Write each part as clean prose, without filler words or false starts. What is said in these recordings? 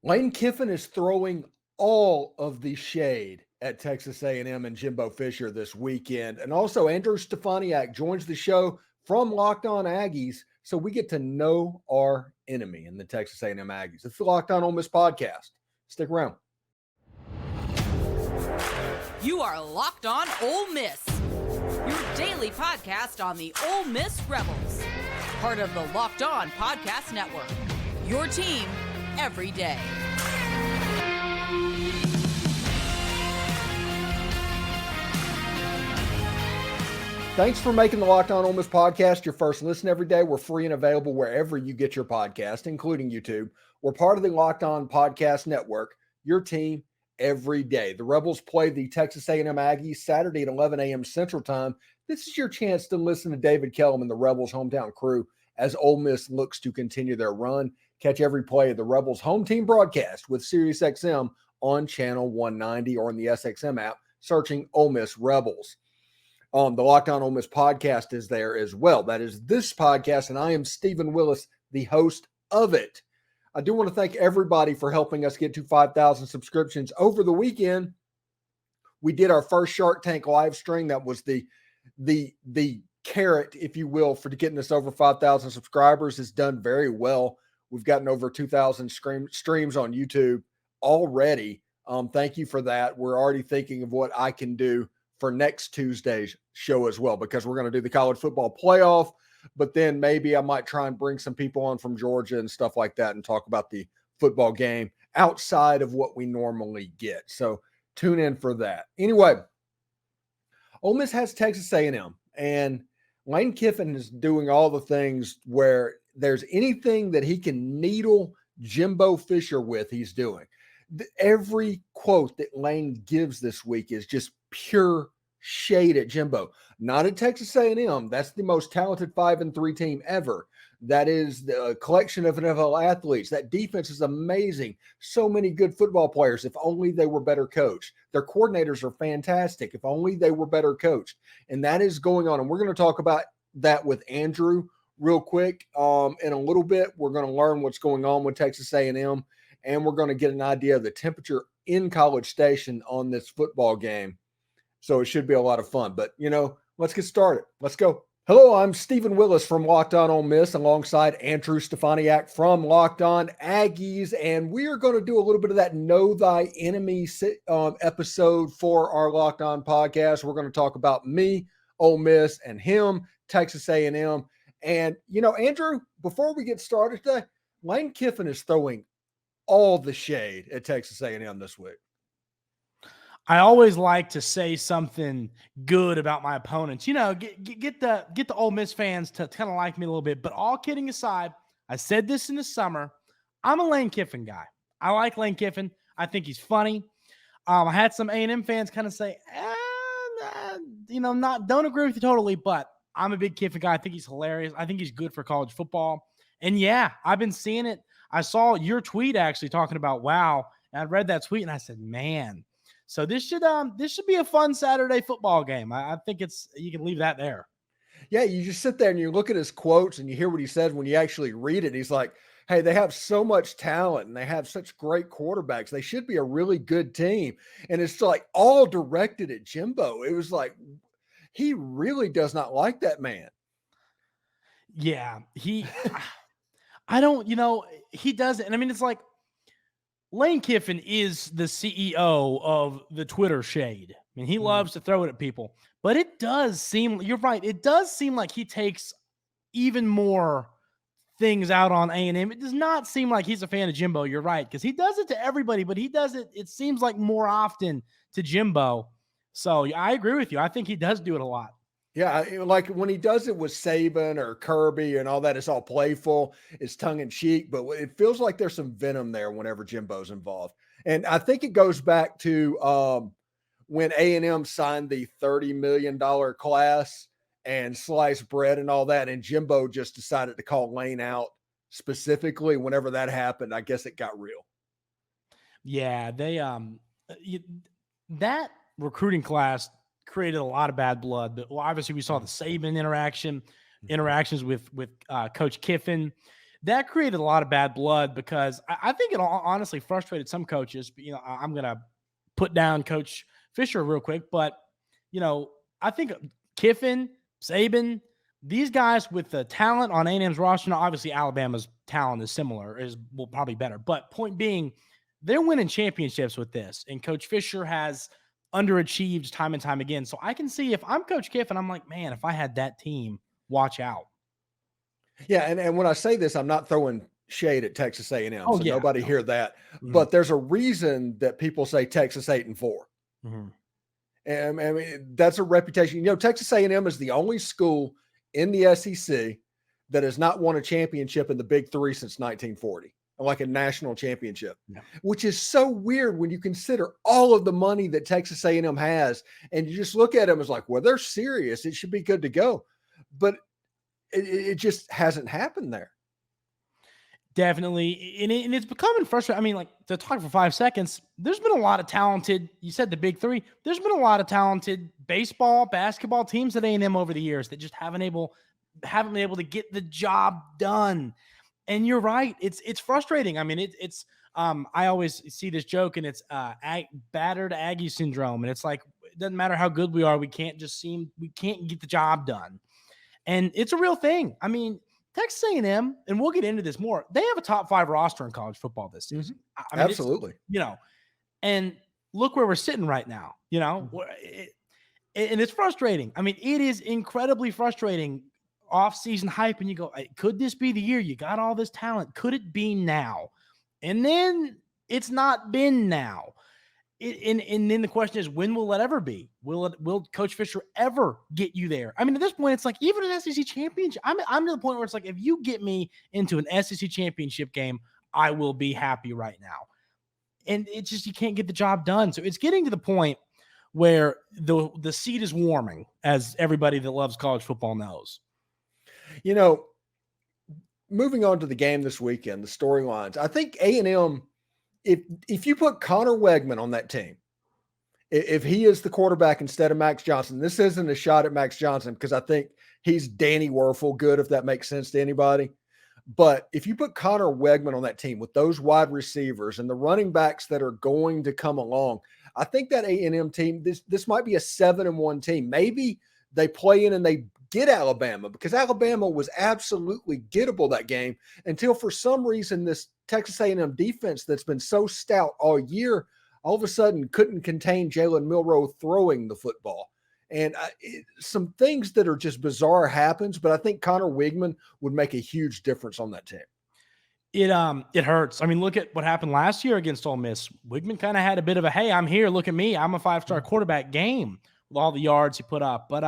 Lane Kiffin is throwing all of the shade at Texas A&M and Jimbo Fisher this weekend. And also Andrew Stefaniak joins the show from Locked On Aggies, so we get to know our enemy in the Texas A&M Aggies. It's the Locked On Ole Miss podcast. Stick around. You are Locked On Ole Miss, your daily podcast on the Ole Miss Rebels, part of the Locked On Podcast Network, your team every day. Thanks for making the Locked On Ole Miss podcast your first listen every day. We're free and available wherever you get your podcast, including YouTube. We're part of the Locked On Podcast Network, your team every day. The Rebels play the Texas A&M Aggies Saturday at 11 a.m. Central Time. This is your chance to listen to David Kellum and the Rebels hometown crew as Ole Miss looks to continue their run. Catch every play of the Rebels home team broadcast with SiriusXM on channel 190 or in the SXM app, searching Ole Miss Rebels. The Locked On Ole Miss podcast is there as well. That is this podcast, and I am Stephen Willis, the host of it. I do want to thank everybody for helping us get to 5,000 subscriptions over the weekend. We did our first Shark Tank live stream. That was the carrot, if you will, for getting us over 5,000 subscribers. It's done very well. We've gotten over 2,000 streams on YouTube already. Thank you for that. We're already thinking of what I can do for next Tuesday's show as well, because we're going to do the college football playoff, but then maybe I might try and bring some people on from Georgia and stuff like that and talk about the football game outside of what we normally get. So tune in for that. Anyway, Ole Miss has Texas A&M, and Lane Kiffin is doing all the things where there's anything that he can needle Jimbo Fisher with, he's doing. Every quote that Lane gives this week is just pure shade at Jimbo. Not at Texas A&M. That's the most talented 5-3 team ever. That is the collection of NFL athletes. That defense is amazing. So many good football players. If only they were better coached. Their coordinators are fantastic. If only they were better coached. And that is going on. And we're going to talk about that with Andrew real quick. In a little bit, we're going to learn what's going on with Texas A&M. And we're going to get an idea of the temperature in College Station on this football game. So it should be a lot of fun. But, let's get started. Let's go. Hello, I'm Stephen Willis from Locked On Ole Miss alongside Andrew Stefaniak from Locked On Aggies. And we are going to do a little bit of that Know Thy Enemy episode for our Locked On podcast. We're going to talk about me, Ole Miss, and him, Texas A&M. And, Andrew, before we get started today, Lane Kiffin is throwing all the shade at Texas A&M this week. I always like to say something good about my opponents. Get the Ole Miss fans to kind of like me a little bit. But all kidding aside, I said this in the summer. I'm a Lane Kiffin guy. I like Lane Kiffin. I think he's funny. I had some A&M fans kind of say, don't agree with you totally, but I'm a big Kiffin guy. I think he's hilarious. I think he's good for college football. And yeah, I've been seeing it. I saw your tweet actually talking about wow, and I read that tweet and I said, man. So this should be a fun Saturday football game. I think you can leave that there. Yeah, you just sit there and you look at his quotes and you hear what he says when you actually read it. He's like, hey, they have so much talent and they have such great quarterbacks. They should be a really good team. And it's like all directed at Jimbo. It was like, he really does not like that man. Yeah, he doesn't. And I mean, it's like Lane Kiffin is the CEO of the Twitter shade. I mean, he loves to throw it at people, but it does seem, you're right. It does seem like he takes even more things out on A&M. It does not seem like he's a fan of Jimbo. You're right. Cause he does it to everybody, but he does it, it seems like more often to Jimbo. So I agree with you. I think he does do it a lot. Yeah, like when he does it with Saban or Kirby and all that, it's all playful, it's tongue-in-cheek, but it feels like there's some venom there whenever Jimbo's involved. And I think it goes back to when A&M signed the $30 million class and sliced bread and all that, and Jimbo just decided to call Lane out specifically. Whenever that happened, I guess it got real. Yeah, they that recruiting class created a lot of bad blood. But obviously, we saw the Saban interactions with Coach Kiffin. that created a lot of bad blood because I think it honestly frustrated some coaches. But, I'm going to put down Coach Fisher real quick. But, I think Kiffin, Saban, these guys with the talent on A&M's roster, now obviously Alabama's talent is similar, will probably better. But point being, they're winning championships with this. And Coach Fisher has underachieved time and time again. So I can see if I'm Coach Kiffin, I'm like, man, if I had that team, watch out. Yeah, and when I say this, I'm not throwing shade at Texas A&M, Oh, so yeah, nobody no. hear that. Mhm. But there's a reason that people say Texas 8-4. Mm-hmm. And I mean, that's a reputation. Texas A&M is the only school in the SEC that has not won a championship in the Big Three since 1940, like a national championship, which is so weird when you consider all of the money that Texas A&M has. And you just look at them as like, well, they're serious. It should be good to go. But it just hasn't happened there. Definitely. And it's becoming frustrating. I mean, like, to talk for 5 seconds, there's been a lot of talented, you said the Big Three, there's been a lot of talented baseball, basketball teams at A&M over the years that just haven't been able to get the job done. And you're right. It's frustrating. I mean, I always see this joke, and it's battered Aggie syndrome. And it's like, it doesn't matter how good we are. We can't get the job done. And it's a real thing. I mean, Texas A&M, and we'll get into this more, they have a top 5 roster in college football this season. I mean, absolutely. And look where we're sitting right now, and it's frustrating. I mean, it is incredibly frustrating, off-season hype, and you go, could this be the year? You got all this talent. Could it be now? And then it's not been now. And then the question is, when will it ever be? Will Coach Fisher ever get you there? I mean, at this point, it's like, even an SEC championship, I'm to the point where it's like, if you get me into an SEC championship game, I will be happy right now. And it's just, you can't get the job done. So it's getting to the point where the seat is warming, as everybody that loves college football knows. Moving on to the game this weekend, the storylines, I think A&M, if you put Connor Weigman on that team, if he is the quarterback instead of Max Johnson, this isn't a shot at Max Johnson because I think he's Danny Werfel good, if that makes sense to anybody. But if you put Connor Weigman on that team with those wide receivers and the running backs that are going to come along, I think that A&M team, this might be a 7-1 team. Maybe they play in and they get Alabama, because Alabama was absolutely gettable that game until for some reason this Texas A&M defense that's been so stout all year all of a sudden couldn't contain Jalen Milroe throwing the football. And some things that are just bizarre happens, but I think Connor Weigman would make a huge difference on that team. It hurts. I mean, look at what happened last year against Ole Miss. Weigman kind of had a bit of a, hey, I'm here, look at me, I'm a 5-star quarterback game with all the yards he put up. But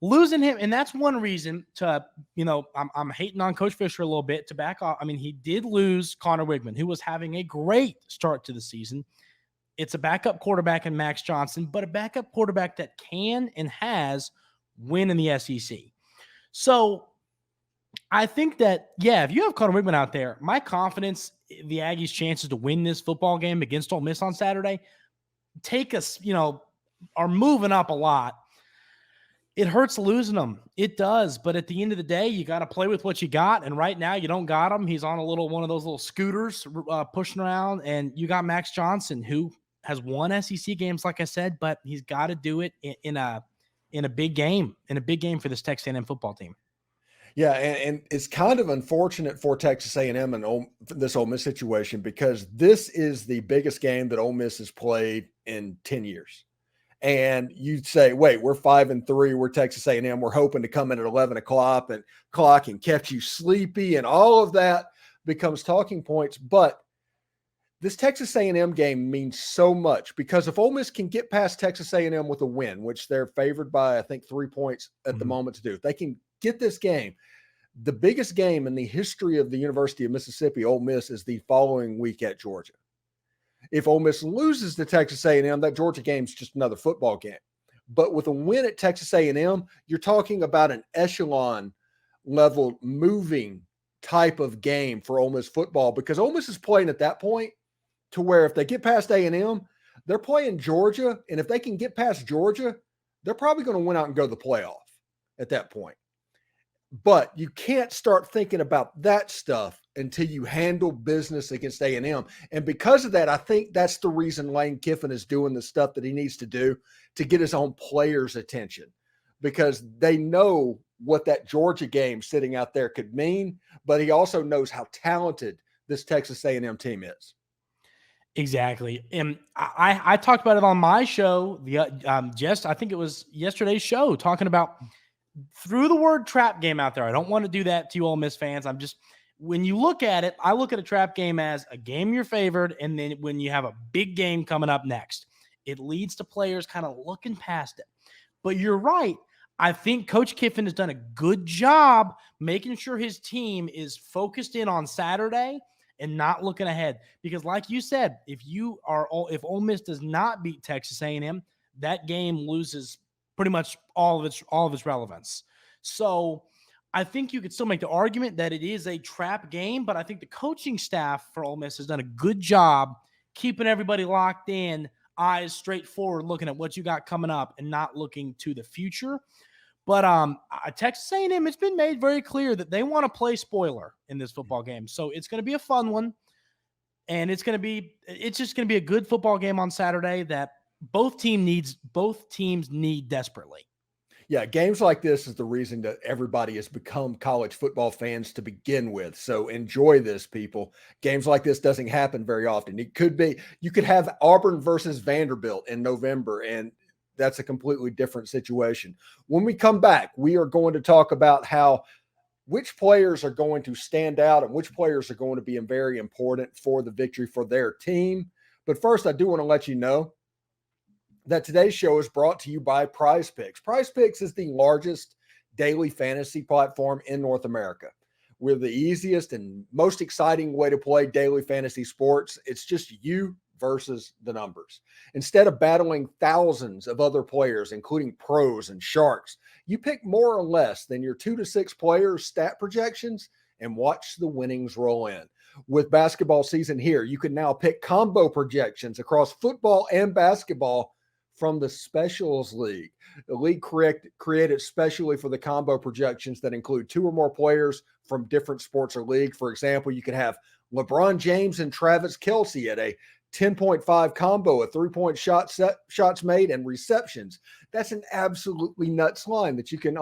losing him, and that's one reason to, I'm hating on Coach Fisher a little bit to back off. I mean, he did lose Connor Weigman, who was having a great start to the season. It's a backup quarterback in Max Johnson, but a backup quarterback that can and has win in the SEC. So I think that, if you have Connor Weigman out there, my confidence, the Aggies' chances to win this football game against Ole Miss on Saturday, are moving up a lot. It hurts losing them. It does. But at the end of the day, you got to play with what you got. And right now you don't got him. He's on one of those little scooters pushing around. And you got Max Johnson, who has won SEC games, like I said, but he's got to do it in a big game, for this Texas A&M football team. Yeah, and it's kind of unfortunate for Texas A&M and this Ole Miss situation, because this is the biggest game that Ole Miss has played in 10 years. And you'd say, wait, we're 5-3, we're Texas A&M, we're hoping to come in at 11 o'clock and catch you sleepy, and all of that becomes talking points. But this Texas A&M game means so much, because if Ole Miss can get past Texas A&M with a win, which they're favored by, I think, 3 points at the moment to do, if they can get this game, the biggest game in the history of the University of Mississippi, Ole Miss, is the following week at Georgia. If Ole Miss loses to Texas A&M, that Georgia game is just another football game. But with a win at Texas A&M, you're talking about an echelon level moving type of game for Ole Miss football, because Ole Miss is playing at that point to where if they get past A&M, they're playing Georgia. And if they can get past Georgia, they're probably going to win out and go to the playoff at that point. But you can't start thinking about that stuff until you handle business against A&M. And because of that, I think that's the reason Lane Kiffin is doing the stuff that he needs to do to get his own players' attention, because they know what that Georgia game sitting out there could mean, but he also knows how talented this Texas A&M team is. Exactly. And I talked about it on my show, I think it was yesterday's show, talking about threw the word trap game out there. I don't want to do that to you Ole Miss fans. When you look at it, I look at a trap game as a game you're favored, and then when you have a big game coming up next, it leads to players kind of looking past it. But you're right. I think Coach Kiffin has done a good job making sure his team is focused in on Saturday and not looking ahead. Because like you said, if Ole Miss does not beat Texas A&M, that game loses pretty much all of its relevance. So I think you could still make the argument that it is a trap game, but I think the coaching staff for Ole Miss has done a good job keeping everybody locked in, eyes straight forward, looking at what you got coming up and not looking to the future. But Texas A&M, it's been made very clear that they want to play spoiler in this football game. So it's going to be a fun one, and it's just going to be a good football game on Saturday that both teams need desperately. Yeah, games like this is the reason that everybody has become college football fans to begin with. So enjoy this, people. Games like this doesn't happen very often. You could have Auburn versus Vanderbilt in November, and that's a completely different situation. When we come back, we are going to talk about which players are going to stand out and which players are going to be very important for the victory for their team. But first, I do want to let you know that today's show is brought to you by Prize Picks. Prize Picks is the largest daily fantasy platform in North America. We're the easiest and most exciting way to play daily fantasy sports. It's just you versus the numbers. Instead of battling thousands of other players, including pros and sharks, you pick more or less than your 2 to 6 players' stat projections and watch the winnings roll in. With basketball season here, you can now pick combo projections across football and basketball from the Specials League. The league created specially for the combo projections that include 2 or more players from different sports or league. For example, you could have LeBron James and Travis Kelce at a 10.5 combo, a 3-point shots made and receptions. That's an absolutely nuts line that you can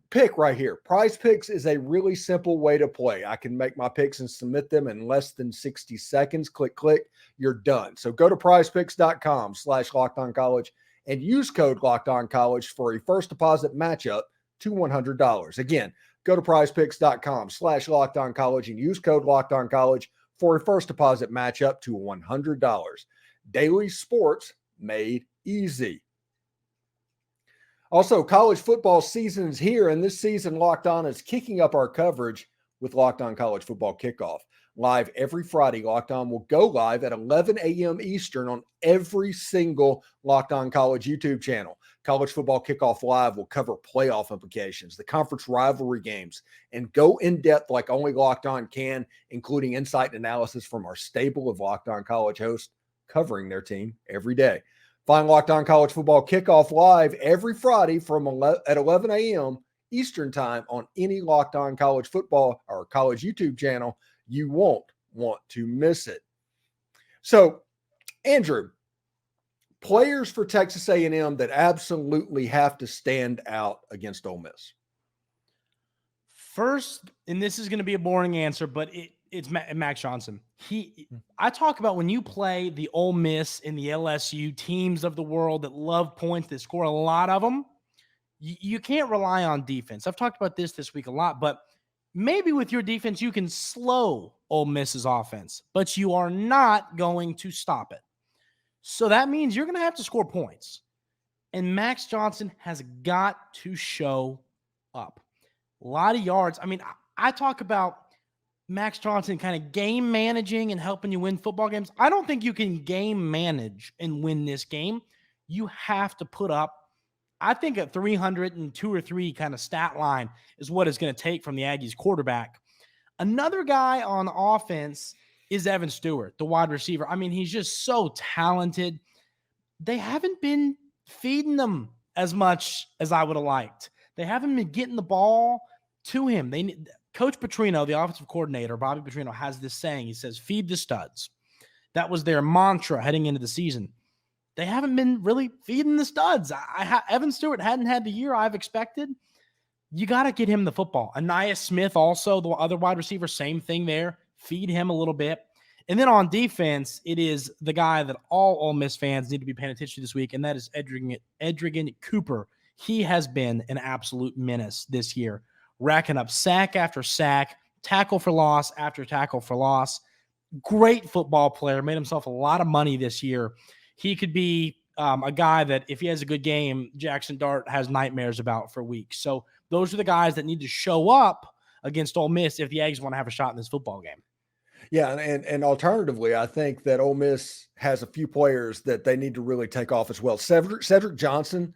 pick right here. Prize Picks is a really simple way to play. I can make my picks and submit them in less than 60 seconds. Click, you're done. So go to prizepicks.com/LockedOnCollege and use code LockedOnCollege for a first deposit matchup to $100. Again, go to prizepicks.com/LockedOnCollege and use code LockedOnCollege for a first deposit matchup to $100. Daily sports made easy. Also, college football season is here, and this season Locked On is kicking up our coverage with Locked On College Football Kickoff. Live every Friday, Locked On will go live at 11 a.m. Eastern on every single Locked On College YouTube channel. College Football Kickoff Live will cover playoff implications, the conference rivalry games, and go in depth like only Locked On can, including insight and analysis from our stable of Locked On College hosts covering their team every day. Find Locked On College Football Kickoff Live every Friday at 11 a.m. Eastern Time on any Locked On College Football or college YouTube channel. You won't want to miss it. So, Andrew, players for Texas A&M that absolutely have to stand out against Ole Miss. First, and this is going to be a boring answer, but it's Max Johnson. I talk about when you play the Ole Miss and the LSU teams of the world that love points, that score a lot of them, you can't rely on defense. I've talked about this week a lot, but maybe with your defense, you can slow Ole Miss's offense, but you are not going to stop it. So that means you're going to have to score points. And Max Johnson has got to show up. A lot of yards. I mean, I talk about Max Johnson kind of game managing and helping you win football games. I don't think you can game manage and win this game. You have to put up, I think, a 302 or 3 kind of stat line is what it's going to take from the Aggies quarterback. Another guy on offense is Evan Stewart, the wide receiver. I mean, he's just so talented. They haven't been feeding them as much as I would have liked. They haven't been getting the ball to him. Coach Petrino, the offensive coordinator, Bobby Petrino, has this saying. He says, feed the studs. That was their mantra heading into the season. They haven't been really feeding the studs. Evan Stewart hadn't had the year I've expected. You got to get him the football. Ainias Smith also, the other wide receiver, same thing there. Feed him a little bit. And then on defense, it is the guy that all Ole Miss fans need to be paying attention to this week, and that is Edgerrin Cooper. He has been an absolute menace this year, racking up sack after sack, tackle for loss after tackle for loss. Great football player, made himself a lot of money this year. He could be a guy that if he has a good game, Jaxson Dart has nightmares about for weeks. So those are the guys that need to show up against Ole Miss if the Aggies want to have a shot in this football game. Yeah, and alternatively, I think that Ole Miss has a few players that they need to really take off as well. Cedric Johnson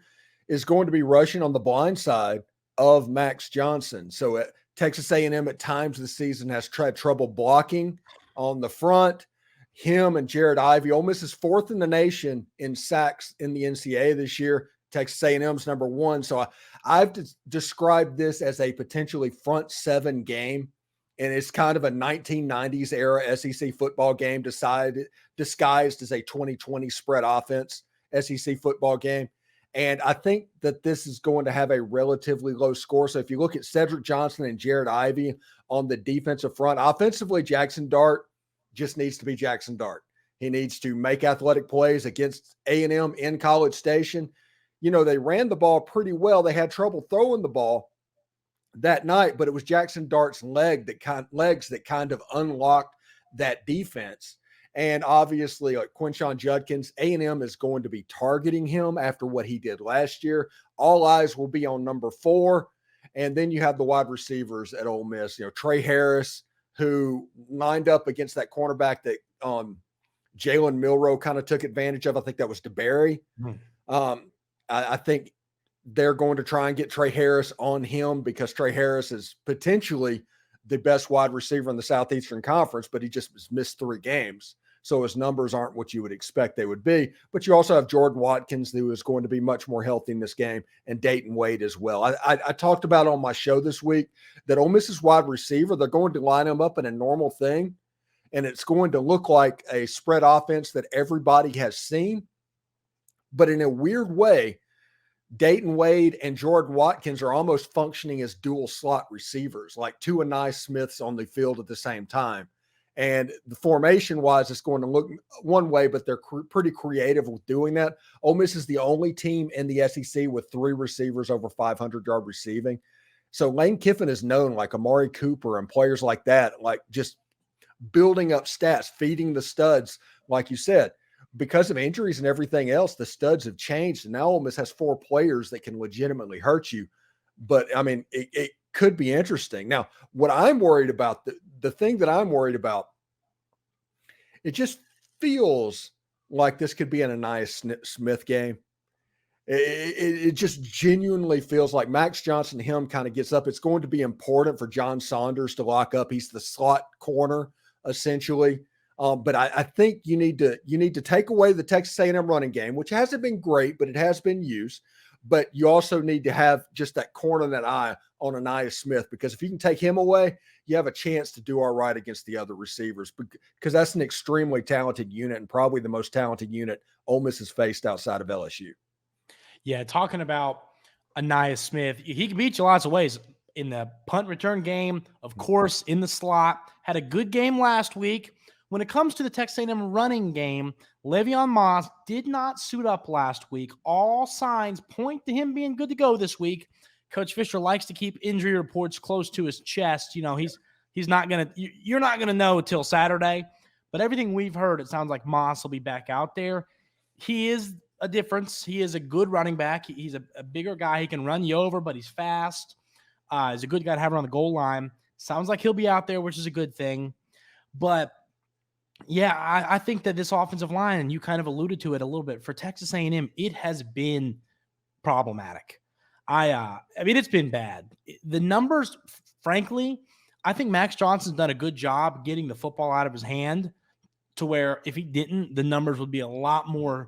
is going to be rushing on the blind side of Max Johnson. So Texas A&M at times this season has tried trouble blocking on the front. Him and Jared Ivey. Ole Miss is 4th in the nation in sacks in the NCAA this year. Texas A&M's number 1. So I've described this as a potentially front 7 game. And it's kind of a 1990s era SEC football game disguised as a 2020 spread offense SEC football game. And I think that this is going to have a relatively low score. So if you look at Cedric Johnson and Jared Ivey on the defensive front, offensively, Jaxson Dart just needs to be Jaxson Dart. He needs to make athletic plays against A&M in College Station. You know, they ran the ball pretty well. They had trouble throwing the ball that night, but it was Jaxson Dart's legs that kind of unlocked that defense. And obviously, like Quinshon Judkins, A&M is going to be targeting him after what he did last year. All eyes will be on number 4. And then you have the wide receivers at Ole Miss, Trey Harris, who lined up against that cornerback that Jalen Milroe kind of took advantage of. I think that was DeBerry. I think they're going to try and get Trey Harris on him because Trey Harris is potentially the best wide receiver in the Southeastern Conference, but he just missed 3 games. So his numbers aren't what you would expect they would be. But you also have Jordan Watkins, who is going to be much more healthy in this game, and Dayton Wade as well. I talked about on my show this week that Ole Miss's wide receiver, they're going to line him up in a normal thing, and it's going to look like a spread offense that everybody has seen. But in a weird way, Dayton Wade and Jordan Watkins are almost functioning as dual slot receivers, like 2 Ainias Smiths on the field at the same time. And the formation-wise, it's going to look one way, but they're pretty creative with doing that. Ole Miss is the only team in the SEC with 3 receivers over 500-yard receiving. So Lane Kiffin is known, like Amari Cooper and players like that, like just building up stats, feeding the studs, like you said. Because of injuries and everything else, the studs have changed. And now Ole Miss has 4 players that can legitimately hurt you. But, I mean, it could be interesting. Now, what I'm worried about, the thing that I'm worried about, it just feels like this could be an Ainias Smith game. It just genuinely feels like Max Johnson, him kind of gets up. It's going to be important for John Saunders to lock up. He's the slot corner, essentially. But I think you need to take away the Texas A&M running game, which hasn't been great, but it has been used. But you also need to have just that corner, that eye on Ainias Smith, because if you can take him away, you have a chance to do all right against the other receivers, because that's an extremely talented unit and probably the most talented unit Ole Miss has faced outside of LSU. Yeah, talking about Ainias Smith, he can beat you lots of ways. In the punt return game, of course, in the slot, had a good game last week. When it comes to the Texas A&M running game, Le'Veon Moss did not suit up last week. All signs point to him being good to go this week. Coach Fisher likes to keep injury reports close to his chest. He's not going to – you're not going to know till Saturday. But everything we've heard, it sounds like Moss will be back out there. He is a difference. He is a good running back. He's a bigger guy. He can run you over, but he's fast. He's a good guy to have around the goal line. Sounds like he'll be out there, which is a good thing. But – yeah, I think that this offensive line, and you kind of alluded to it a little bit, for Texas A&M, it has been problematic. I mean, it's been bad. The numbers, frankly, I think Max Johnson's done a good job getting the football out of his hand to where if he didn't, the numbers would be a lot more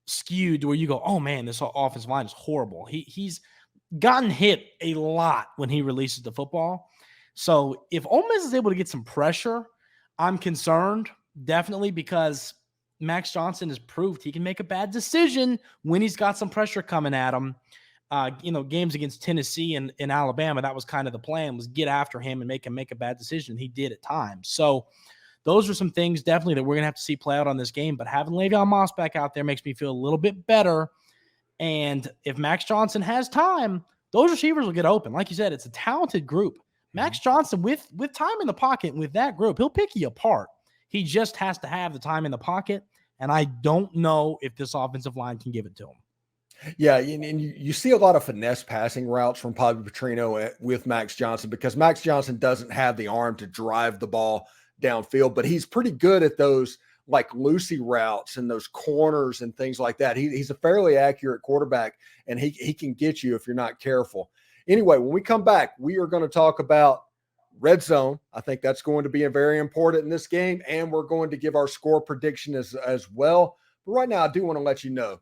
skewed to where you go, oh, man, this offensive line is horrible. He's gotten hit a lot when he releases the football. So if Ole Miss is able to get some pressure, I'm concerned, definitely, because Max Johnson has proved he can make a bad decision when he's got some pressure coming at him. Games against Tennessee and Alabama, that was kind of the plan, was get after him and make him make a bad decision. He did at times. So those are some things definitely that we're going to have to see play out on this game. But having Le'Veon Moss back out there makes me feel a little bit better. And if Max Johnson has time, those receivers will get open. Like you said, it's a talented group. Max Johnson, with time in the pocket, with that group, he'll pick you apart. He just has to have the time in the pocket, and I don't know if this offensive line can give it to him. Yeah, and you see a lot of finesse passing routes from Bobby Petrino with Max Johnson, because Max Johnson doesn't have the arm to drive the ball downfield, but he's pretty good at those like Lucy routes and those corners and things like that. He's a fairly accurate quarterback, and he can get you if you're not careful. Anyway, when we come back, we are going to talk about red zone. I think that's going to be very important in this game, and we're going to give our score prediction as well. But right now, I do want to let you know,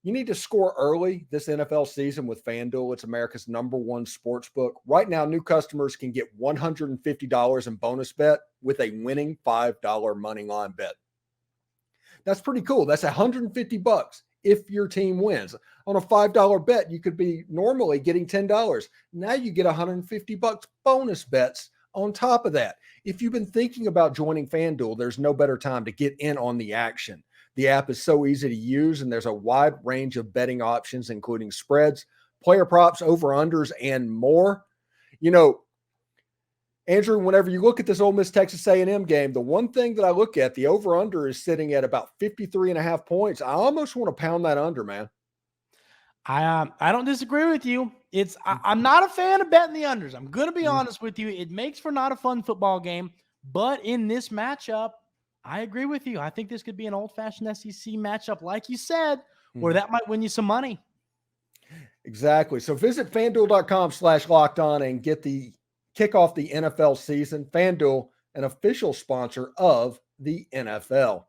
you need to score early this NFL season with FanDuel. It's America's #1 sports book. Right now, new customers can get $150 in bonus bet with a winning $5 money line bet. That's pretty cool. That's $150 if your team wins. On a $5 bet, you could be normally getting $10. Now you get $150 bonus bets on top of that. If you've been thinking about joining FanDuel, there's no better time to get in on the action. The app is so easy to use, and there's a wide range of betting options, including spreads, player props, over-unders, and more. You know, Andrew, whenever you look at this Ole Miss Texas A&M game, the one thing that I look at, the over-under is sitting at about 53.5 points. I almost want to pound that under, man. I don't disagree with you. I'm not a fan of betting the unders. I'm going to be honest with you. It makes for not a fun football game, but in this matchup, I agree with you. I think this could be an old-fashioned SEC matchup, like you said, where that might win you some money. Exactly. So visit FanDuel.com/lockedon and kick off the NFL season. FanDuel, an official sponsor of the NFL.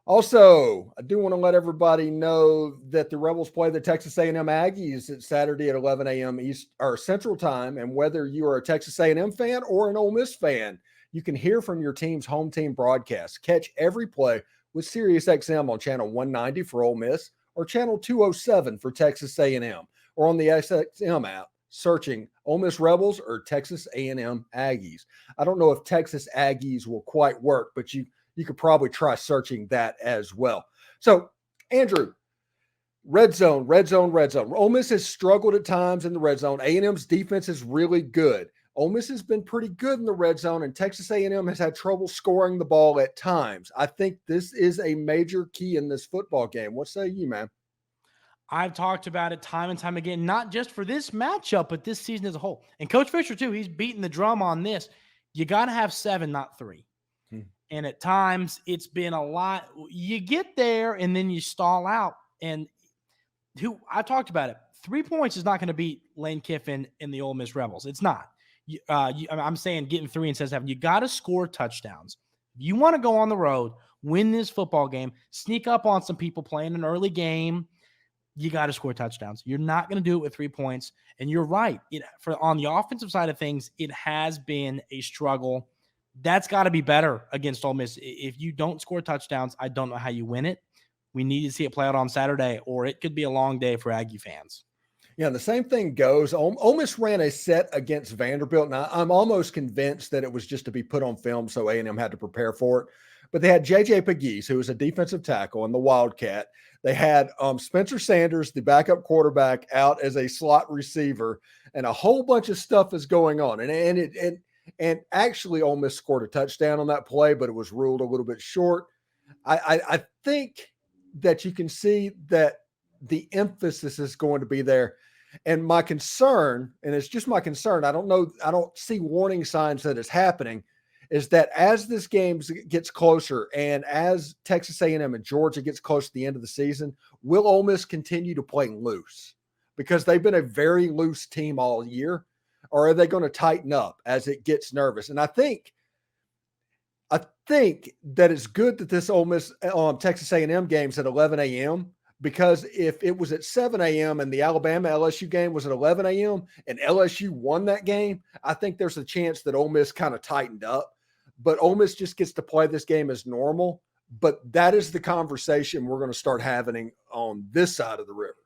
Also, I do want to let everybody know that the Rebels play the Texas A&M Aggies at Saturday at 11 a.m. East or Central Time. And whether you are a Texas A&M fan or an Ole Miss fan, you can hear from your team's home team broadcast. Catch every play with SiriusXM on channel 190 for Ole Miss or channel 207 for Texas A&M, or on the SXM app, searching Ole Miss Rebels or Texas A&M Aggies. I don't know if Texas Aggies will quite work, but you could probably try searching that as well. So, Andrew, red zone. Ole Miss has struggled at times in the red zone. A&M's defense is really good. Ole Miss has been pretty good in the red zone, and Texas A&M has had trouble scoring the ball at times. I think this is a major key in this football game. What say you, man? I've talked about it time and time again, not just for this matchup, but this season as a whole. And Coach Fisher, too, he's beating the drum on this. You got to have 7, not 3. And at times, it's been a lot. You get there, and then you stall out. And I talked about it. 3 points is not going to beat Lane Kiffin and the Ole Miss Rebels. It's not. I'm saying getting 3 instead of 7. You got to score touchdowns. If you want to go on the road, win this football game, sneak up on some people playing an early game, you got to score touchdowns. You're not going to do it with 3 points. And you're right. On the offensive side of things, it has been a struggle. That's got to be better against Ole Miss. If you don't score touchdowns, I don't know how you win it. We need to see it play out on Saturday, or it could be a long day for Aggie fans. Yeah, the same thing goes. Ole Miss ran a set against Vanderbilt. Now, I'm almost convinced that it was just to be put on film, so A&M had to prepare for it. But they had J.J. Pegues, who was a defensive tackle, and the Wildcat. They had Spencer Sanders, the backup quarterback, out as a slot receiver, and a whole bunch of stuff is going on. And actually, Ole Miss scored a touchdown on that play, but it was ruled a little bit short. I think that you can see that the emphasis is going to be there. And my concern, and it's just my concern, I don't see warning signs that it's happening, is that as this game gets closer and as Texas A&M and Georgia gets close to the end of the season, will Ole Miss continue to play loose? Because they've been a very loose team all year. Or are they going to tighten up as it gets nervous? And I think that it's good that this Ole Miss Texas A&M game's at 11 a.m. because if it was at 7 a.m. and the Alabama LSU game was at 11 a.m. and LSU won that game, I think there's a chance that Ole Miss kind of tightened up. But Ole Miss just gets to play this game as normal. But that is the conversation we're going to start having on this side of the river.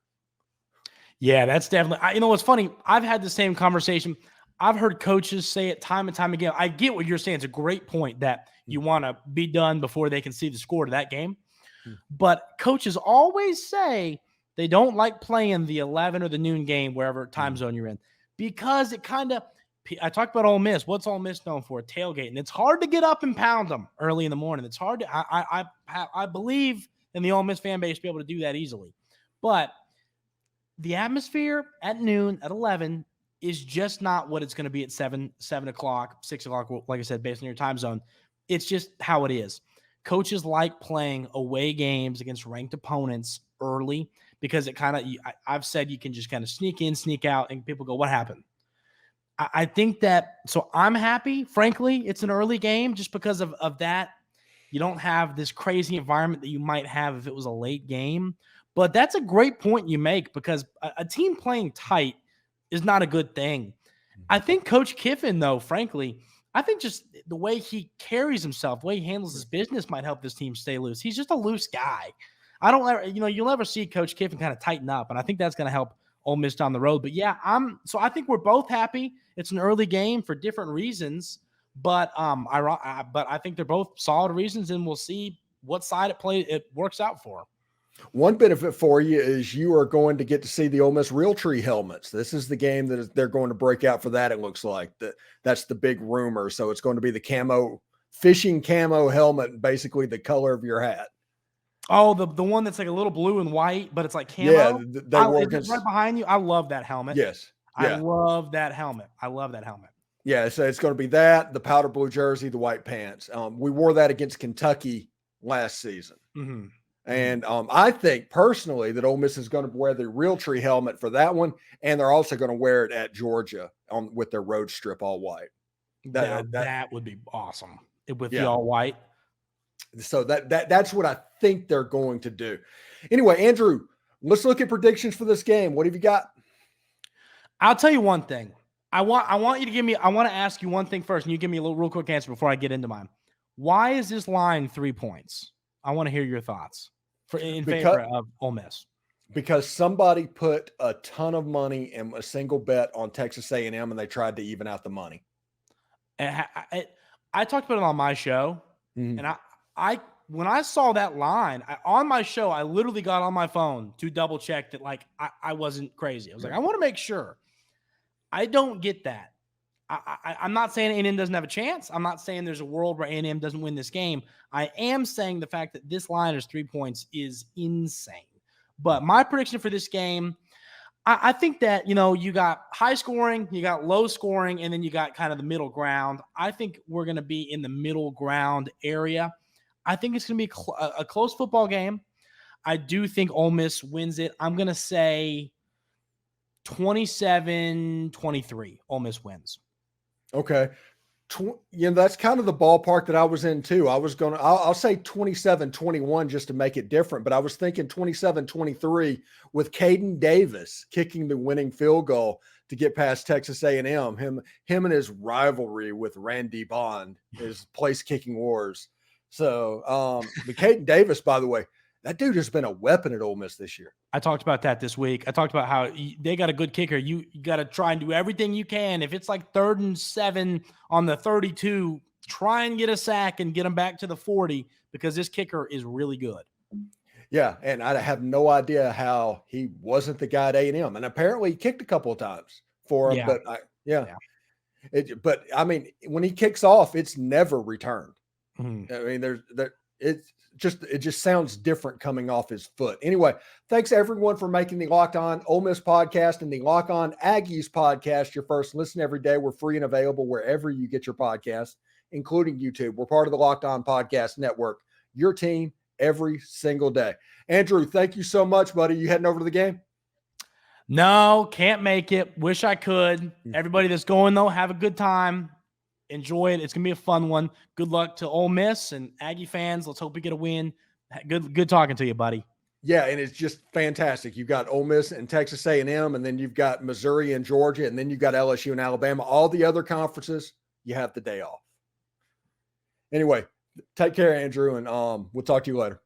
Yeah, that's definitely. You know what's funny? I've had the same conversation. I've heard coaches say it time and time again. I get what you're saying. It's a great point that you want to be done before they can see the score to that game. But coaches always say they don't like playing the 11 or the noon game, wherever time zone you're in, because it kind of – I talked about Ole Miss. What's Ole Miss known for? Tailgating. It's hard to get up and pound them early in the morning. It's hard to I believe in the Ole Miss fan base to be able to do that easily. But the atmosphere at noon, at 11, is just not what it's going to be at 7 o'clock, 6 o'clock, like I said, based on your time zone. It's just how it is. Coaches like playing away games against ranked opponents early because it kind of – I've said you can just kind of sneak in, sneak out, and people go, what happened? I think that – so I'm happy. Frankly, it's an early game just because of that. You don't have this crazy environment that you might have if it was a late game. But that's a great point you make because a team playing tight is not a good thing. I think Coach Kiffin, though, frankly – I think just the way he carries himself, the way he handles his business might help this team stay loose. He's just a loose guy. You'll never see Coach Kiffin kind of tighten up, and I think that's going to help Ole Miss down the road. But yeah, I think we're both happy. It's an early game for different reasons, but I think they're both solid reasons, and we'll see what side it works out for. One benefit for you is you are going to get to see the Ole Miss Realtree helmets. This is the game that they're going to break out for that. It looks like that's the big rumor. So it's going to be the fishing camo helmet, basically the color of your hat. Oh, the one that's like a little blue and white, but it's like camo. Yeah, it's right behind you. I love that helmet. Yes, yeah. I love that helmet. Yeah, so it's going to be that, the powder blue jersey, the white pants. We wore that against Kentucky last season. Mm-hmm. And I think personally that Ole Miss is going to wear the Realtree helmet for that one, and they're also going to wear it at Georgia with their road strip all white. That would be awesome with the all white. So that's what I think they're going to do. Anyway, Andrew, let's look at predictions for this game. What have you got? I'll tell you one thing. I want you to give me. I want to ask you one thing first, and you give me a little real quick answer before I get into mine. Why is this line 3 points? I want to hear your thoughts in favor of Ole Miss. Because somebody put a ton of money in a single bet on Texas A&M, and they tried to even out the money. And I talked about it on my show, and I when I saw that line on my show, I literally got on my phone to double check that I wasn't crazy. I was like, I want to make sure. I don't get that. I'm not saying A&M doesn't have a chance. I'm not saying there's a world where A&M doesn't win this game. I am saying the fact that this line is 3 points is insane. But my prediction for this game, I think that, you got high scoring, you got low scoring, and then you got kind of the middle ground. I think we're going to be in the middle ground area. I think it's going to be a close football game. I do think Ole Miss wins it. I'm going to say 27-23. Ole Miss wins. Okay. That's kind of the ballpark that I was in too. I'll say 27-21 just to make it different, but I was thinking 27-23 with Caden Davis kicking the winning field goal to get past Texas A&M. Him and his rivalry with Randy Bond, his place kicking wars. So, but Caden Davis, by the way, that dude has been a weapon at Ole Miss this year. I talked about that this week. I talked about how they got a good kicker. You got to try and do everything you can. If it's like 3rd and 7 on the 32, try and get a sack and get them back to the 40 because this kicker is really good. Yeah, and I have no idea how he wasn't the guy at A&M. And apparently he kicked a couple of times for him. Yeah. But I mean, when he kicks off, it's never returned. Mm-hmm. I mean, it just sounds different coming off his foot. Anyway, thanks everyone for making the Locked On Ole Miss podcast and the Locked On Aggies podcast your first listen every day. We're free and available wherever you get your podcast, including YouTube. We're part of the Locked On Podcast Network, your team every single day. Andrew, thank you so much, buddy. You heading over to the game? No, can't make it. Wish I could. Everybody that's going, though, have a good time. Enjoy it. It's going to be a fun one. Good luck to Ole Miss and Aggie fans. Let's hope we get a win. Good talking to you, buddy. Yeah, and it's just fantastic. You've got Ole Miss and Texas A&M, and then you've got Missouri and Georgia, and then you've got LSU and Alabama. All the other conferences, you have the day off. Anyway, take care, Andrew, and we'll talk to you later.